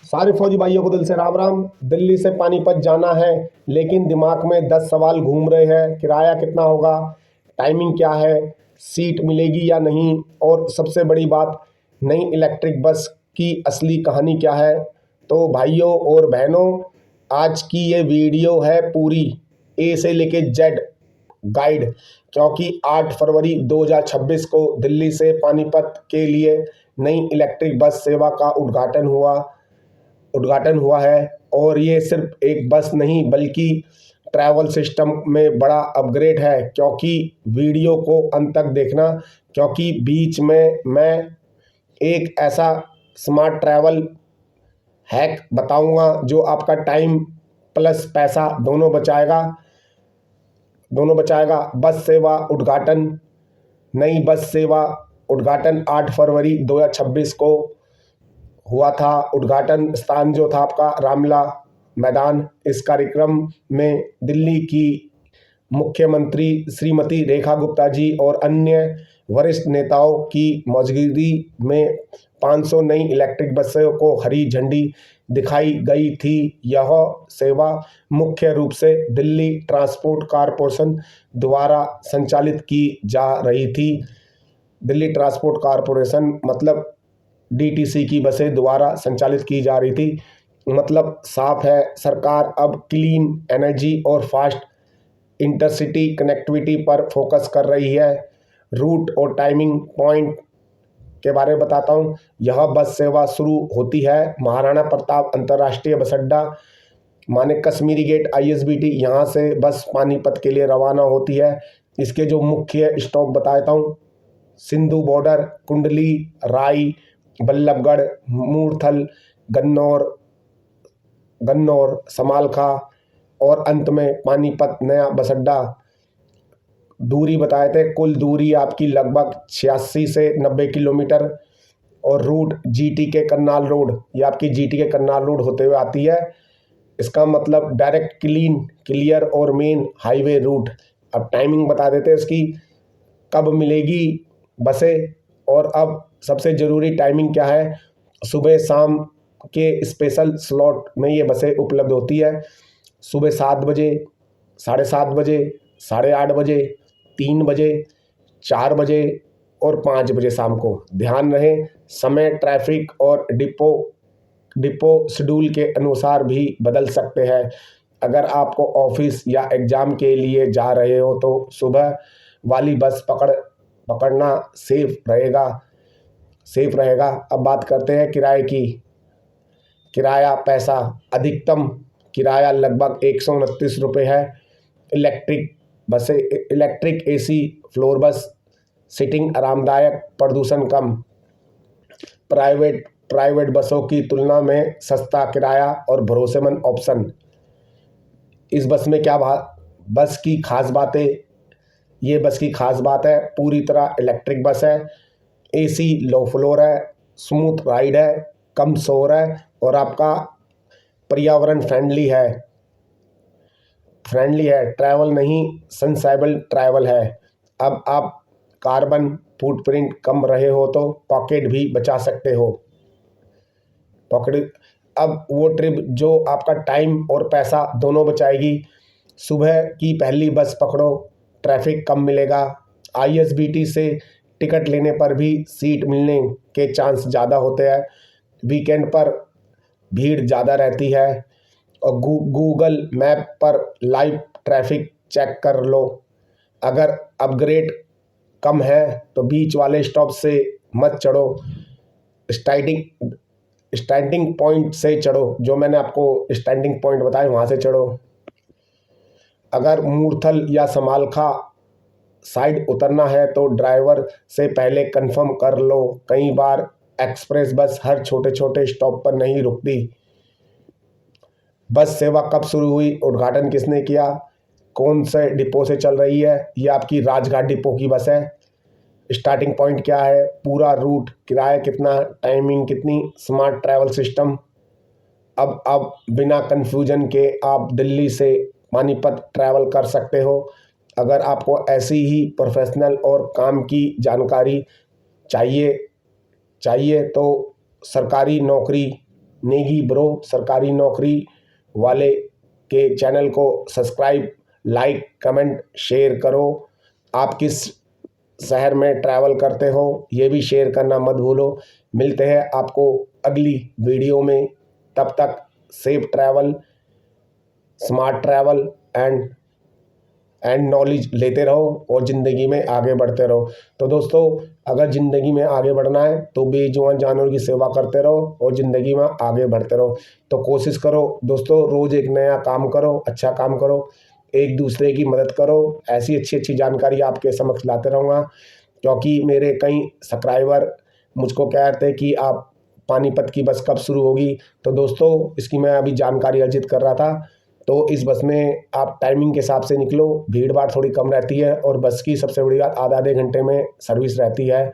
सारे फौजी भाइयों को दिल से राम राम। दिल्ली से पानीपत जाना है, लेकिन दिमाग में 10 सवाल घूम रहे हैं। किराया कितना होगा, टाइमिंग क्या है, सीट मिलेगी या नहीं, और सबसे बड़ी बात, नई इलेक्ट्रिक बस की असली कहानी क्या है। तो भाइयों और बहनों, आज की ये वीडियो है पूरी ए से लेके जेड गाइड, क्योंकि 8 फरवरी 2026 को दिल्ली से पानीपत के लिए नई इलेक्ट्रिक बस सेवा का उद्घाटन हुआ है। और ये सिर्फ एक बस नहीं, बल्कि ट्रैवल सिस्टम में बड़ा अपग्रेड है। क्योंकि वीडियो को अंत तक देखना, क्योंकि बीच में मैं एक ऐसा स्मार्ट ट्रैवल हैक बताऊंगा जो आपका टाइम प्लस पैसा दोनों बचाएगा। बस सेवा उद्घाटन। नई बस सेवा उद्घाटन 8 फरवरी 2026 को हुआ था। उद्घाटन स्थान जो था आपका रामला मैदान। इस कार्यक्रम में दिल्ली की मुख्यमंत्री श्रीमती रेखा गुप्ता जी और अन्य वरिष्ठ नेताओं की मौजूदगी में 500 नई इलेक्ट्रिक बसों को हरी झंडी दिखाई गई थी। यह सेवा मुख्य रूप से दिल्ली ट्रांसपोर्ट कॉरपोरेशन द्वारा संचालित की जा रही थी। दिल्ली ट्रांसपोर्ट कॉरपोरेशन मतलब डीटीसी की बसें द्वारा संचालित की जा रही थी। मतलब साफ है, सरकार अब क्लीन एनर्जी और फास्ट इंटरसिटी कनेक्टिविटी पर फोकस कर रही है। रूट और टाइमिंग पॉइंट के बारे में बताता हूँ। यह बस सेवा शुरू होती है महाराणा प्रताप अंतर्राष्ट्रीय बस अड्डा, माने कश्मीरी गेट आईएसबीटी। यहाँ से बस पानीपत के लिए रवाना होती है। इसके जो मुख्य स्टॉप बताता हूँ: सिंधु बॉर्डर, कुंडली, राई, बल्लभगढ़, मूर्थल, गन्नौर गन्नौर, समालखा और अंत में पानीपत नया बस अड्डा। दूरी बताए थे, कुल दूरी आपकी लगभग 86 से 90 किलोमीटर। और रूट जीटी के करनाल रोड, ये आपकी जीटी के करनाल रोड होते हुए आती है। इसका मतलब डायरेक्ट क्लियर और मेन हाईवे रूट। अब टाइमिंग बता देते हैं इसकी, कब मिलेगी बसें। और अब सबसे ज़रूरी टाइमिंग क्या है, सुबह शाम के स्पेशल स्लॉट में ये बसें उपलब्ध होती है। सुबह 7 बजे, 7:30 बजे, 8:30 बजे, 3 बजे, 4 बजे और 5 बजे शाम को। ध्यान रहे, समय ट्रैफिक और डिपो शेड्यूल के अनुसार भी बदल सकते हैं। अगर आपको ऑफिस या एग्ज़ाम के लिए जा रहे हो तो सुबह वाली बस पकड़ना सेफ रहेगा। अब बात करते हैं किराए की। किराया पैसा, अधिकतम किराया लगभग 129 रुपये है। इलेक्ट्रिक एसी फ्लोर बस, सीटिंग आरामदायक, प्रदूषण कम। प्राइवेट बसों की तुलना में सस्ता किराया और भरोसेमंद ऑप्शन। इस बस में क्या बस की खास बातें, ये बस की खास बात है, पूरी तरह इलेक्ट्रिक बस है। एसी लो फ्लोर है, स्मूथ राइड है, कम शोर है और आपका पर्यावरण फ्रेंडली है। ट्रैवल नहीं, सस्टेनेबल ट्रैवल है। अब आप कार्बन फुटप्रिंट कम रहे हो तो पॉकेट भी बचा सकते हो। पॉकेट अब वो ट्रिप जो आपका टाइम और पैसा दोनों बचाएगी। सुबह की पहली बस पकड़ो, ट्रैफिक कम मिलेगा। आईएसबीटी से टिकट लेने पर भी सीट मिलने के चांस ज़्यादा होते हैं। वीकेंड पर भीड़ ज़्यादा रहती है। और गूगल मैप पर लाइव ट्रैफिक चेक कर लो। अगर अपग्रेड कम है तो बीच वाले स्टॉप से मत चढ़ो, स्टार्टिंग स्टैंडिंग पॉइंट से चढ़ो। जो मैंने आपको स्टैंडिंग पॉइंट बताए वहाँ से चढ़ो। अगर मूर्थल या समालखा साइड उतरना है तो ड्राइवर से पहले कंफर्म कर लो। कई बार एक्सप्रेस बस हर छोटे छोटे स्टॉप पर नहीं रुकती। बस सेवा कब शुरू हुई, उद्घाटन किसने किया, कौन से डिपो से चल रही है, ये आपकी राजघाट डिपो की बस है। स्टार्टिंग पॉइंट क्या है, पूरा रूट, किराया कितना, टाइमिंग कितनी, स्मार्ट ट्रैवल सिस्टम। अब बिना कन्फ्यूजन के आप दिल्ली से पानीपत ट्रैवल कर सकते हो। अगर आपको ऐसी ही प्रोफेशनल और काम की जानकारी चाहिए तो सरकारी नौकरी नेगी ब्रो सरकारी नौकरी वाले के चैनल को सब्सक्राइब, लाइक, कमेंट, शेयर करो। आप किस शहर में ट्रैवल करते हो ये भी शेयर करना मत भूलो। मिलते हैं आपको अगली वीडियो में, तब तक safe travel, smart travel and knowledge लेते रहो और ज़िंदगी में आगे बढ़ते रहो। तो दोस्तों, अगर ज़िंदगी में आगे बढ़ना है तो बेजुबान जानवरों की सेवा करते रहो और ज़िंदगी में आगे बढ़ते रहो। तो कोशिश करो दोस्तों, रोज़ एक नया काम करो, अच्छा काम करो, एक दूसरे की मदद करो। ऐसी अच्छी अच्छी जानकारी आपके समक्ष लाते रहूँगा, क्योंकि मेरे कई सब्सक्राइबर मुझको कह रहे थे कि आप पानीपत की बस कब शुरू होगी। तो दोस्तों, इसकी मैं अभी जानकारी अर्जित कर रहा था। तो इस बस में आप टाइमिंग के हिसाब से निकलो, भीड़ भाड़ थोड़ी कम रहती है और बस की सबसे बड़ी बात आधे घंटे में सर्विस रहती है।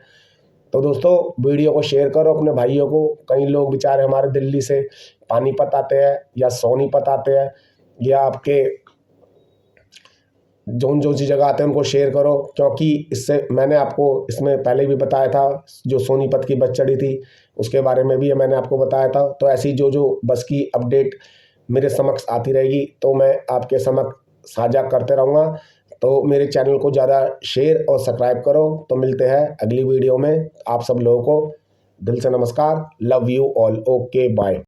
तो दोस्तों, वीडियो को शेयर करो अपने भाइयों को। कई लोग बेचारे हमारे दिल्ली से पानीपत आते हैं या सोनीपत आते हैं या आपके जोन जो सी जगह आते हैं उनको शेयर करो, क्योंकि इससे मैंने आपको इसमें पहले भी बताया था, जो सोनीपत की बस चढ़ी थी उसके बारे में भी मैंने आपको बताया था। तो ऐसी जो बस की अपडेट मेरे समक्ष आती रहेगी तो मैं आपके समक्ष साझा करते रहूँगा। तो मेरे चैनल को ज़्यादा शेयर और सब्सक्राइब करो। तो मिलते हैं अगली वीडियो में। आप सब लोगों को दिल से नमस्कार। Love you all. Okay, bye.